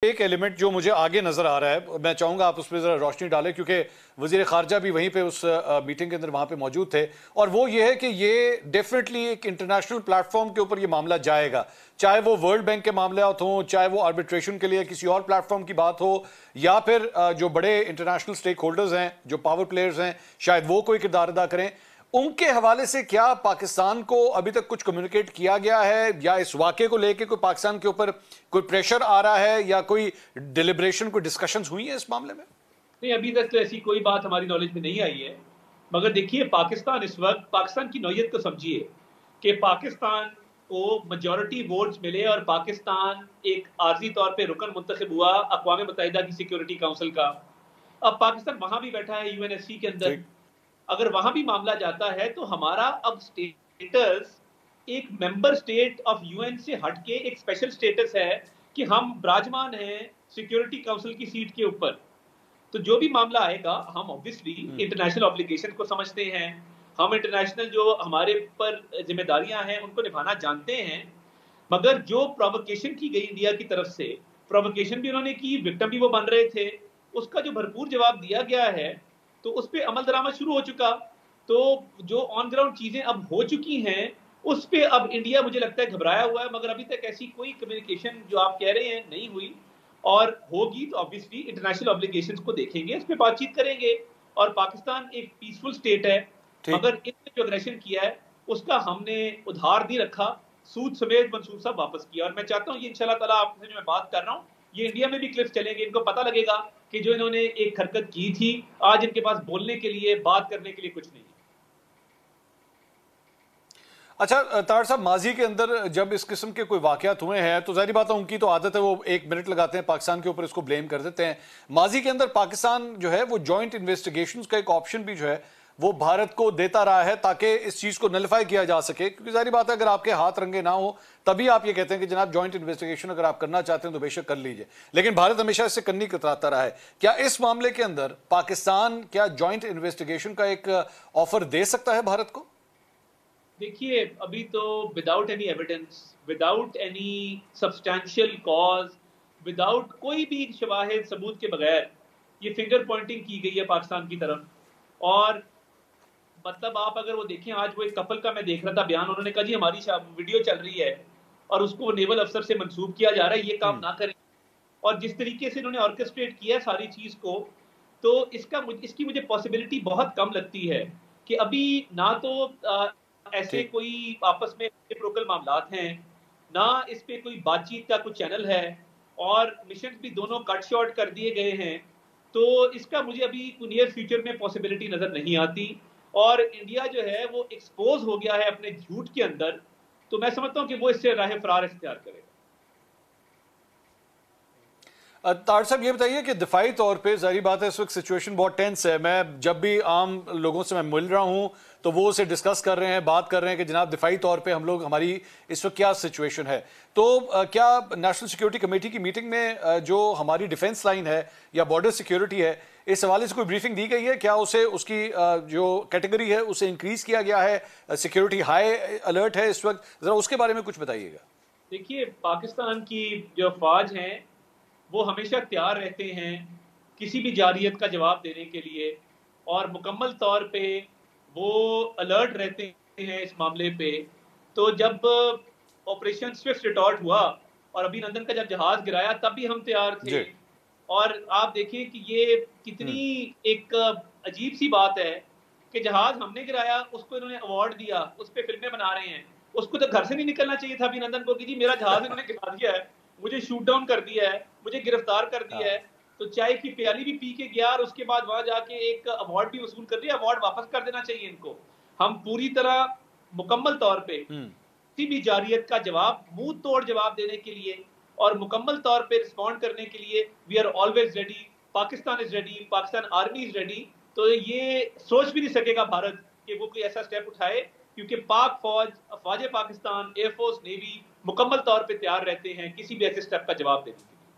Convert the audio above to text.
एक एलिमेंट जो मुझे आगे नजर आ रहा है, मैं चाहूंगा आप उस पर जरा रोशनी डालें, क्योंकि वजीर खारजा भी वहीं पे उस मीटिंग के अंदर वहां पे मौजूद थे। और वो ये है कि ये डेफिनेटली एक इंटरनेशनल प्लेटफॉर्म के ऊपर ये मामला जाएगा, चाहे वो वर्ल्ड बैंक के मामलात हों, चाहे वो आर्बिट्रेशन के लिए किसी और प्लेटफॉर्म की बात हो, या फिर जो बड़े इंटरनेशनल स्टेक होल्डर्स हैं, जो पावर प्लेयर्स हैं, शायद वो कोई किरदार अदा करें। उनके हवाले से क्या पाकिस्तान को अभी तक कुछ कम्युनिकेट किया गया है, या इस वाक़े को लेकर कोई पाकिस्तान के ऊपर कोई प्रेशर आ रहा है, या कोई डिलिब्रेशन, कोई डिस्कशंस हुई है इस मामले में? नहीं, अभी तक तो ऐसी कोई बात हमारी नॉलेज में नहीं आई है। मगर देखिए, पाकिस्तान इस वक्त, पाकिस्तान की नौयत को समझिए कि पाकिस्तान को मेजॉरिटी वोट्स मिले और पाकिस्तान एक आर्जी तौर पे रुकन मुंतखब हुआ अक़वाम मुत्तहिदा की सिक्योरिटी काउंसिल का। अब पाकिस्तान वहां भी बैठा है यूएनएससी के अंदर। अगर वहां भी मामला जाता है तो हमारा अब स्टेटस एक मेंबर स्टेट ऑफ यूएन से हटके एक स्पेशल स्टेटस है कि हम विराजमान हैं सिक्योरिटी काउंसिल की सीट के ऊपर। तो जो भी मामला आएगा, हम ऑब्वियसली इंटरनेशनल ऑब्लिगेशन को समझते हैं, हम इंटरनेशनल जो हमारे पर जिम्मेदारियां हैं उनको निभाना जानते हैं। मगर जो प्रोवोकेशन की गई इंडिया की तरफ से, प्रोवोकेशन भी उन्होंने की, विक्टिम भी वो बन रहे थे, उसका जो भरपूर जवाब दिया गया है, तो उस पर अमल दरामद शुरू हो चुका। तो जो ऑन ग्राउंड चीजें अब हो चुकी हैं, उस पे अब इंडिया मुझे लगता है घबराया हुआ है। मगर अभी तक ऐसी कोई कम्युनिकेशन जो आप कह रहे हैं नहीं हुई, और होगी तो ऑब्वियसली इंटरनेशनल ऑब्लिगेशंस को देखेंगे, उस पर बातचीत करेंगे। और पाकिस्तान एक पीसफुल स्टेट है, मगर इसने जो अग्रेशन किया है उसका हमने उधार नहीं रखा, सूद समेत मंसूर साहब वापस किया। और मैं चाहता हूँ ये इंशाल्लाह ताला आपसे जो मैं बात कर रहा हूँ, ये इंडिया में भी क्लिप्स चलेंगे, इनको पता लगेगा कि जो इन्होंने एक हरकत की थी, आज इनके पास बोलने के लिए, बात करने के लिए कुछ नहीं है। अच्छा तार साहब, माजी के अंदर जब इस किस्म के कोई वाकयात हुए हैं तो जाहिर बात है उनकी तो आदत है, वो 1 मिनट लगाते हैं पाकिस्तान के ऊपर, इसको ब्लेम कर देते हैं। माजी के अंदर पाकिस्तान जो है वो जॉइंट इन्वेस्टिगेशंस का एक ऑप्शन भी जो है वो भारत को देता रहा है, ताकि इस चीज को नलिफाई किया जा सके। क्योंकि जाहिर बात है अगर आपके हाथ रंगे ना हो तभी आप ये कहते हैं कि जनाब जॉइंट इन्वेस्टिगेशन अगर आप करना चाहते हैं तो बेशक कर लीजिए, लेकिन भारत हमेशा इससे करनी कतराता रहा है। क्या इस मामले के अंदर पाकिस्तान क्या जॉइंट इन्वेस्टिगेशन का एक ऑफर दे सकता है भारत को? देखिए, अभी तो without any evidence, without any substantial cause, without कोई भी शवाहिद सबूत के बगैर ये फिंगर पॉइंटिंग की गई है पाकिस्तान की तरफ। और मतलब आप अगर वो देखें, आज वो एक कपल का मैं देख रहा था बयान, उन्होंने कहा जी हमारी वीडियो चल रही है और उसको नेवल अफसर से मंसूब किया जा रहा है, ये काम ना करें। और जिस तरीके से इन्होंने ऑर्केस्ट्रेट किया सारी चीज को, तो इसकी मुझे पॉसिबिलिटी बहुत कम लगती है कि अभी ना तो ऐसे कोई आपस में रेसिप्रोकल मामलात हैं, ना इस पे कोई बातचीत का कुछ चैनल है, और मिशन भी दोनों कट शॉर्ट कर दिए गए हैं। तो इसका मुझे अभी नियर फ्यूचर में पॉसिबिलिटी नजर नहीं आती। और इंडिया जो है वो एक्सपोज हो गया है अपने झूठ के अंदर, तो मैं समझता हूं कि वो इससे राह फरार इख्तियार करेगा। तार साहब ये बताइए कि दिफाई तौर पे जाहिर बात है इस वक्त सिचुएशन बहुत टेंस है। मैं जब भी आम लोगों से मैं मिल रहा हूं तो वो उसे डिस्कस कर रहे हैं, बात कर रहे हैं कि जनाब दिफाई तौर पे हम लोग, हमारी इस वक्त क्या सिचुएशन है। तो क्या नेशनल सिक्योरिटी कमेटी की मीटिंग में जो हमारी डिफेंस लाइन है या बॉर्डर सिक्योरिटी है, इस हवाले से कोई ब्रीफिंग दी गई है? क्या उसे उसकी जो कैटेगरी है उसे इंक्रीज किया गया है? सिक्योरिटी हाई अलर्ट है इस वक्त? जरा उसके बारे में कुछ बताइएगा। देखिए, पाकिस्तान की जो फौज है वो हमेशा तैयार रहते हैं किसी भी जारियत का जवाब देने के लिए, और मुकम्मल तौर पे वो अलर्ट रहते हैं इस मामले पे। तो जब ऑपरेशन स्विफ्ट रिटॉर्ट हुआ और अभिनंदन का जब जहाज गिराया, तब भी हम तैयार थे। और आप देखिए कि ये कितनी एक अजीब सी बात है कि जहाज हमने गिराया, उसको इन्होंने अवार्ड दिया, उस पर फिल्में बना रहे हैं। उसको तो घर से नहीं निकलना चाहिए था अभिनंदन को कि जी मेरा जहाज इन्होंने गिरा दिया है, मुझे शूट डाउन कर दिया है, मुझे गिरफ्तार कर दिया है। तो चाय की प्याली भी पी के गया और उसके बाद वहां जाके एक अवार्ड भी वसूल कर दिया। अवार्ड वापस कर देना चाहिए इनको। हम पूरी तरह मुकम्मल तौर पे किसी भी जारियत का जवाब, मुंह तोड़ जवाब देने के लिए और मुकम्मल तौर पे रिस्पॉन्ड करने के लिए we are always ready. Pakistan is ready, Pakistan army is ready. तो ये सोच भी नहीं सकेगा भारत कि वो कोई ऐसा स्टेप उठाए, क्योंकि पाक फौज, फौज पाकिस्तान, एयरफोर्स, नेवी मुकम्मल तौर पे तैयार रहते हैं किसी भी ऐसे स्टेप का जवाब देने के लिए।